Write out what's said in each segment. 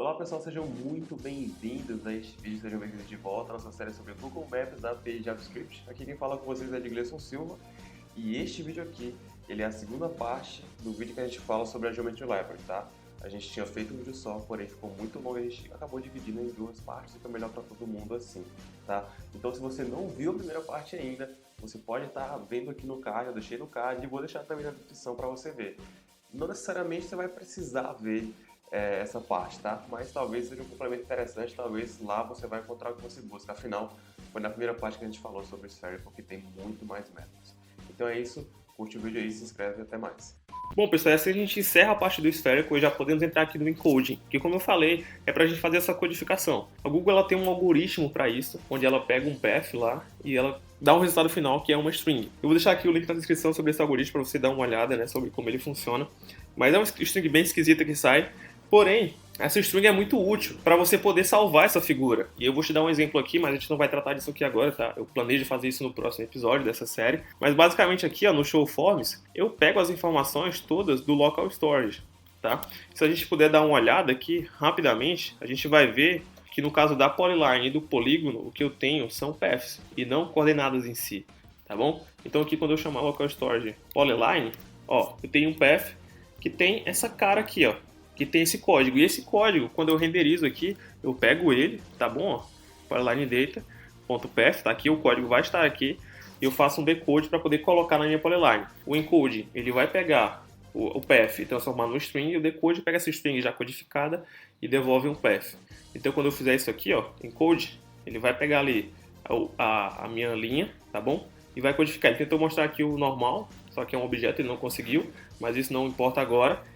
Olá pessoal, sejam muito bem-vindos a este vídeo, sejam bem-vindos de volta à nossa série sobre Google Maps da API JavaScript. Aqui quem fala com vocês é Edgleison Silva e este vídeo aqui, ele é a segunda parte do vídeo que a gente fala sobre a Geometry Library, tá? A gente tinha feito um vídeo só, porém ficou muito longo e a gente acabou dividindo em duas partes, fica melhor para todo mundo assim, tá? Então se você não viu a primeira parte ainda, você pode estar vendo aqui no card, eu deixei no card e vou deixar também na descrição para você ver. Não necessariamente você vai precisar ver essa parte, tá? Mas talvez seja um complemento interessante, talvez lá você vai encontrar o que você busca. Afinal, foi na primeira parte que a gente falou sobre Spherical, que tem muito mais métodos. Então é isso, curte o vídeo aí, se inscreve e até mais. Bom, pessoal, assim a gente encerra a parte do Spherical e já podemos entrar aqui no encoding, que como eu falei, é para a gente fazer essa codificação. A Google ela tem um algoritmo para isso, onde ela pega um path lá e ela dá um resultado final que é uma string. Eu vou deixar aqui o link na descrição sobre esse algoritmo para você dar uma olhada, né, sobre como ele funciona. Mas é uma string bem esquisita que sai, porém, essa string é muito útil para você poder salvar essa figura. E eu vou te dar um exemplo aqui, mas a gente não vai tratar disso aqui agora, tá? Eu planejo fazer isso no próximo episódio dessa série. Mas basicamente aqui, ó, no Show Forms, eu pego as informações todas do Local Storage, tá? Se a gente puder dar uma olhada aqui rapidamente, a gente vai ver que no caso da polyline e do polígono, o que eu tenho são paths e não coordenadas em si, tá bom? Então aqui quando eu chamar Local Storage Polyline, ó, eu tenho um path que tem essa cara aqui, ó, que tem esse código. E esse código, quando eu renderizo aqui, eu pego ele, tá bom? Polyline data.path, tá aqui, o código vai estar aqui. E eu faço um decode para poder colocar na minha polyline. O encode, ele vai pegar o path e transformar no string, e o decode pega essa string já codificada e devolve um path. Então quando eu fizer isso aqui, ó, encode, ele vai pegar ali a minha linha, tá bom? E vai codificar. Ele tentou mostrar aqui o normal, só que é um objeto, ele não conseguiu, mas isso não importa agora.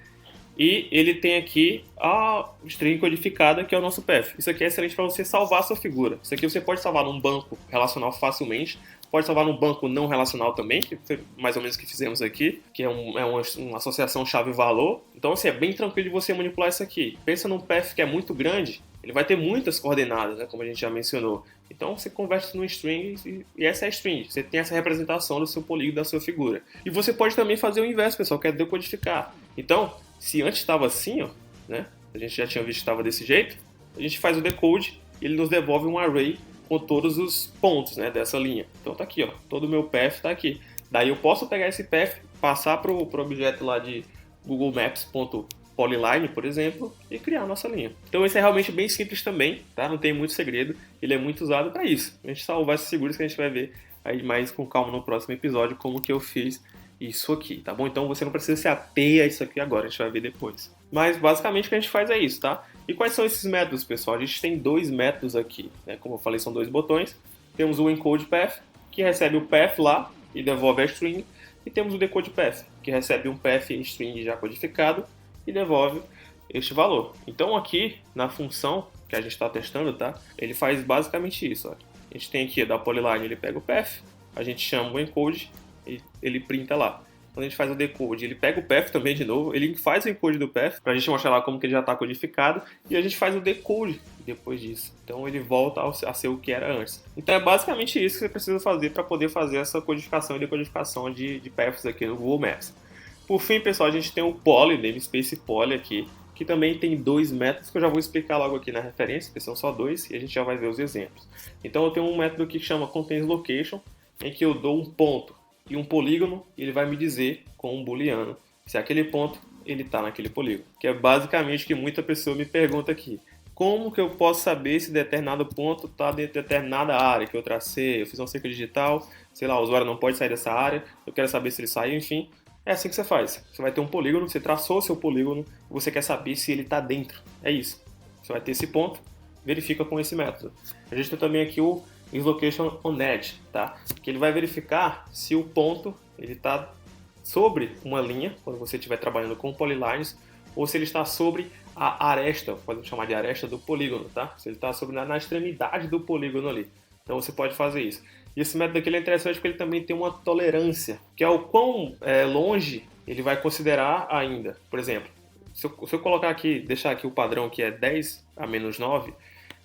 E ele tem aqui a string codificada, que é o nosso path. Isso aqui é excelente para você salvar a sua figura. Isso aqui você pode salvar num banco relacional facilmente, pode salvar num banco não relacional também, que foi mais ou menos o que fizemos aqui, que é uma associação chave-valor. Então, assim, é bem tranquilo de você manipular isso aqui. Pensa num path que é muito grande, ele vai ter muitas coordenadas, né, como a gente já mencionou. Então, você converte isso num string e essa é a string. Você tem essa representação do seu polígono, da sua figura. E você pode também fazer o inverso, pessoal, que é decodificar. Então, se antes estava assim, ó, né, a gente já tinha visto que estava desse jeito, a gente faz o decode e ele nos devolve um array com todos os pontos, né, dessa linha. Então tá aqui, ó, todo o meu path está aqui. Daí eu posso pegar esse path, passar para o objeto lá de Google Maps.polyline, por exemplo, e criar a nossa linha. Então esse é realmente bem simples também, tá? Não tem muito segredo, ele é muito usado para isso. A gente salvar essas figuras que a gente vai ver aí mais com calma no próximo episódio como que eu fiz isso aqui, tá bom? Então você não precisa se ater a isso aqui agora, a gente vai ver depois. Mas basicamente o que a gente faz é isso, tá? E quais são esses métodos, pessoal? A gente tem dois métodos aqui, né? Como eu falei, são dois botões. Temos o encode path, que recebe o path lá e devolve a string. E temos o decode path, que recebe um path e string já codificado e devolve este valor. Então aqui, na função que a gente está testando, tá? Ele faz basicamente isso, ó. A gente tem aqui da polyline, ele pega o path, a gente chama o encode, ele printa lá. Quando a gente faz o decode, ele pega o path também de novo, ele faz o encode do path para a gente mostrar lá como que ele já está codificado e a gente faz o decode depois disso. Então ele volta a ser o que era antes. Então é basicamente isso que você precisa fazer para poder fazer essa codificação e decodificação de paths aqui no Google Maps. Por fim, pessoal, a gente tem o poly, namespace poly aqui, que também tem dois métodos que eu já vou explicar logo aqui na referência, porque são só dois e a gente já vai ver os exemplos. Então eu tenho um método que chama contains_location, em que eu dou um ponto e um polígono, e ele vai me dizer com um booleano se aquele ponto ele está naquele polígono. Que é basicamente o que muita pessoa me pergunta aqui. Como que eu posso saber se determinado ponto está dentro de determinada área que eu tracei? Eu fiz uma cerca digital, sei lá, o usuário não pode sair dessa área, eu quero saber se ele saiu, enfim. É assim que você faz. Você vai ter um polígono, você traçou o seu polígono, e você quer saber se ele está dentro. É isso. Você vai ter esse ponto, verifica com esse método. A gente tem também aqui o isLocation on Edge, tá? Que ele vai verificar se o ponto ele está sobre uma linha, quando você estiver trabalhando com polylines, ou se ele está sobre a aresta, podemos chamar de aresta do polígono, tá? Se ele está sobre na extremidade do polígono ali. Então você pode fazer isso. E esse método aqui é interessante porque ele também tem uma tolerância, que é o quão longe ele vai considerar ainda. Por exemplo, se eu colocar aqui, deixar aqui o padrão que é 10 a menos 9,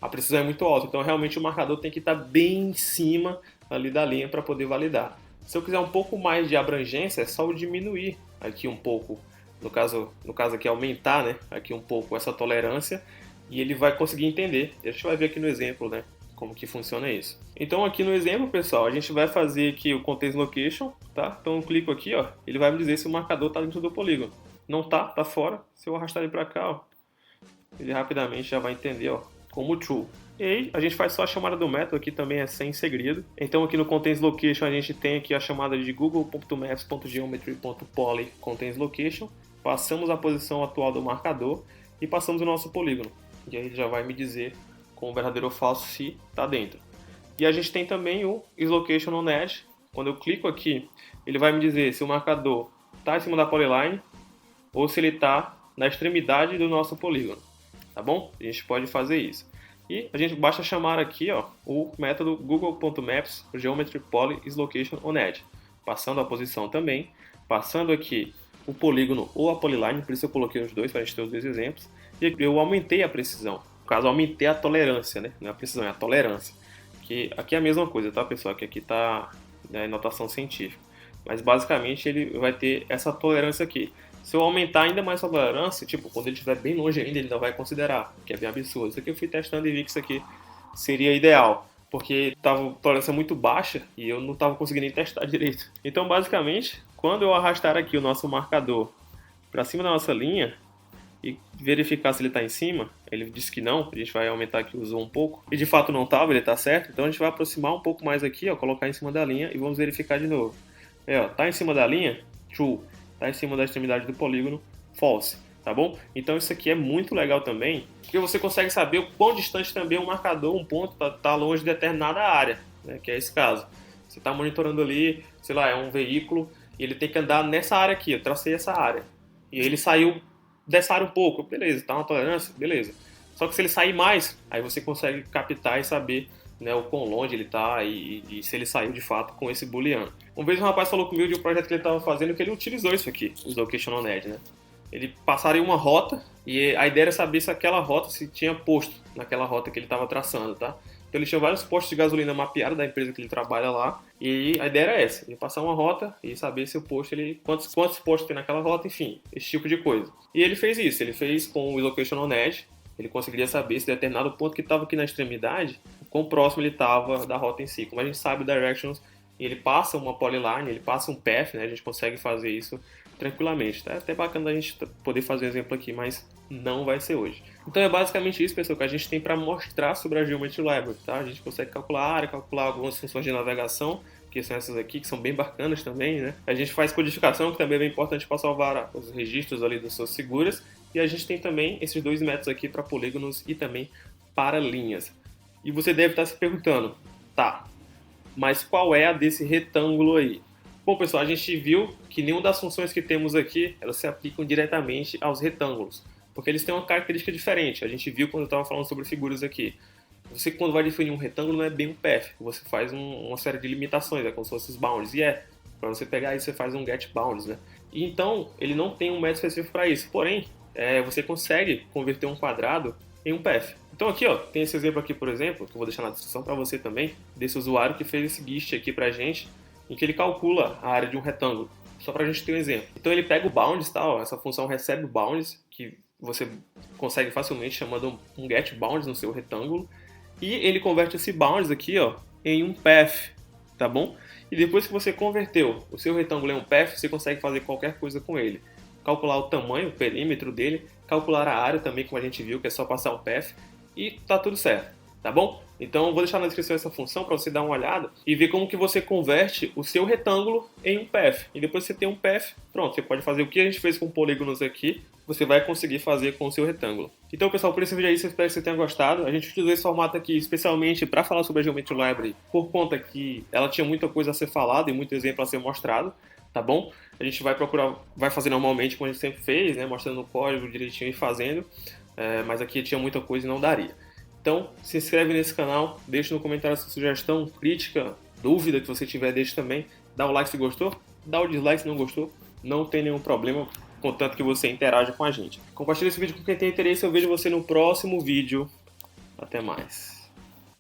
a precisão é muito alta, então realmente o marcador tem que estar bem em cima ali da linha para poder validar. Se eu quiser um pouco mais de abrangência, é só eu diminuir aqui um pouco, no caso aqui aumentar, né, aqui um pouco essa tolerância, e ele vai conseguir entender. A gente vai ver aqui no exemplo, né, como que funciona isso. Então aqui no exemplo, pessoal, a gente vai fazer aqui o Contains Location, tá? Então eu clico aqui, ó, ele vai me dizer se o marcador está dentro do polígono. Não tá fora. Se eu arrastar ele para cá, ó, ele rapidamente já vai entender, ó, como true. E aí a gente faz só a chamada do método, aqui também é sem segredo. Então aqui no Contains Location a gente tem aqui a chamada de google.maps.geometry.poly contains location. Passamos a posição atual do marcador e passamos o nosso polígono. E aí ele já vai me dizer com verdadeiro ou falso se está dentro. E a gente tem também o isLocation on Edge. Quando eu clico aqui, ele vai me dizer se o marcador está em cima da polyline ou se ele está na extremidade do nosso polígono. Tá bom? A gente pode fazer isso. E a gente basta chamar aqui, ó, o método google.maps geometry poly isLocation on Edge, passando a posição também, passando aqui o polígono ou a polyline, por isso eu coloquei os dois para a gente ter os dois exemplos, e eu aumentei a precisão. No caso, aumentei a tolerância, né? Não é a precisão, é a tolerância. Que aqui é a mesma coisa, tá, pessoal? Que aqui está, né, notação científica. Mas basicamente ele vai ter essa tolerância aqui. Se eu aumentar ainda mais a tolerância, tipo, quando ele estiver bem longe ainda, ele não vai considerar, que é bem absurdo. Isso aqui eu fui testando e vi que isso aqui seria ideal, porque estava tolerância muito baixa e eu não estava conseguindo nem testar direito. Então, basicamente, quando eu arrastar aqui o nosso marcador para cima da nossa linha e verificar se ele está em cima, ele disse que não, a gente vai aumentar aqui o zoom um pouco, e de fato não estava, ele está certo, então a gente vai aproximar um pouco mais aqui, ó, colocar em cima da linha e vamos verificar de novo. Ó, tá em cima da linha? True. Tá em cima da extremidade do polígono, false, tá bom? Então isso aqui é muito legal também, porque você consegue saber o quão distante também um marcador, um ponto, tá longe de determinada área, né, que é esse caso. Você está monitorando ali, sei lá, é um veículo, e ele tem que andar nessa área aqui, eu tracei essa área. E ele saiu dessa área um pouco, beleza, tá uma tolerância, beleza. Só que se ele sair mais, aí você consegue captar e saber, né, o quão longe ele está e se ele saiu de fato com esse booleano. Uma vez um rapaz falou comigo de um projeto que ele estava fazendo que ele utilizou isso aqui, o isLocation on Edge, né? Ele passaria uma rota e a ideia era saber se aquela rota, se tinha posto naquela rota que ele estava traçando, tá? Então ele tinha vários postos de gasolina mapeados da empresa que ele trabalha lá e a ideia era essa, ele passar uma rota e saber se o posto, quantos postos tem naquela rota, enfim, esse tipo de coisa. E ele fez isso, ele fez com o isLocation on Edge, ele conseguiria saber se determinado ponto que estava aqui na extremidade, quão próximo ele estava da rota em si. Como a gente sabe o Directions, ele passa uma polyline, ele passa um path, né? A gente consegue fazer isso tranquilamente. Tá? É até bacana a gente poder fazer um exemplo aqui, mas não vai ser hoje. Então é basicamente isso, pessoal, que a gente tem para mostrar sobre a Geometry Library. Tá? A gente consegue calcular a área, calcular algumas funções de navegação, que são essas aqui, que são bem bacanas também, né? A gente faz codificação, que também é bem importante para salvar os registros ali das suas figuras. E a gente tem também esses dois métodos aqui para polígonos e também para linhas. E você deve estar se perguntando, tá, mas qual é a desse retângulo aí? Bom, pessoal, a gente viu que nenhuma das funções que temos aqui, elas se aplicam diretamente aos retângulos, porque eles têm uma característica diferente. A gente viu quando eu estava falando sobre figuras aqui. Você, quando vai definir um retângulo, não é bem um path, você faz uma série de limitações, é como se fossem os bounds, e para você pegar aí, você faz um get bounds, né? E então, ele não tem um método específico para isso, porém, você consegue converter um quadrado em um path. Então aqui, ó, tem esse exemplo aqui, por exemplo, que eu vou deixar na descrição para você também, desse usuário que fez esse GIST aqui pra gente, em que ele calcula a área de um retângulo, só pra gente ter um exemplo. Então ele pega o bounds, tá, ó, essa função recebe o bounds, que você consegue facilmente chamando um get bounds no seu retângulo, e ele converte esse bounds aqui, ó, em um path, tá bom? E depois que você converteu o seu retângulo em um path, você consegue fazer qualquer coisa com ele. Calcular o tamanho, o perímetro dele, calcular a área também, como a gente viu, que é só passar um path, e tá tudo certo, tá bom? Então eu vou deixar na descrição essa função para você dar uma olhada e ver como que você converte o seu retângulo em um path. E depois que você tem um path, pronto, você pode fazer o que a gente fez com polígonos aqui, você vai conseguir fazer com o seu retângulo. Então, pessoal, por esse vídeo aí, eu espero que você tenha gostado. A gente utilizou esse formato aqui especialmente para falar sobre a Geometry Library, por conta que ela tinha muita coisa a ser falada e muito exemplo a ser mostrado, tá bom? A gente vai procurar, vai fazer normalmente como a gente sempre fez, né, mostrando o código direitinho e fazendo, mas aqui tinha muita coisa e não daria. Então, se inscreve nesse canal, deixa no comentário a sua sugestão, crítica, dúvida que você tiver, deixa também. Dá o like se gostou, dá o dislike se não gostou, não tem nenhum problema, contanto que você interaja com a gente. Compartilhe esse vídeo com quem tem interesse, eu vejo você no próximo vídeo. Até mais.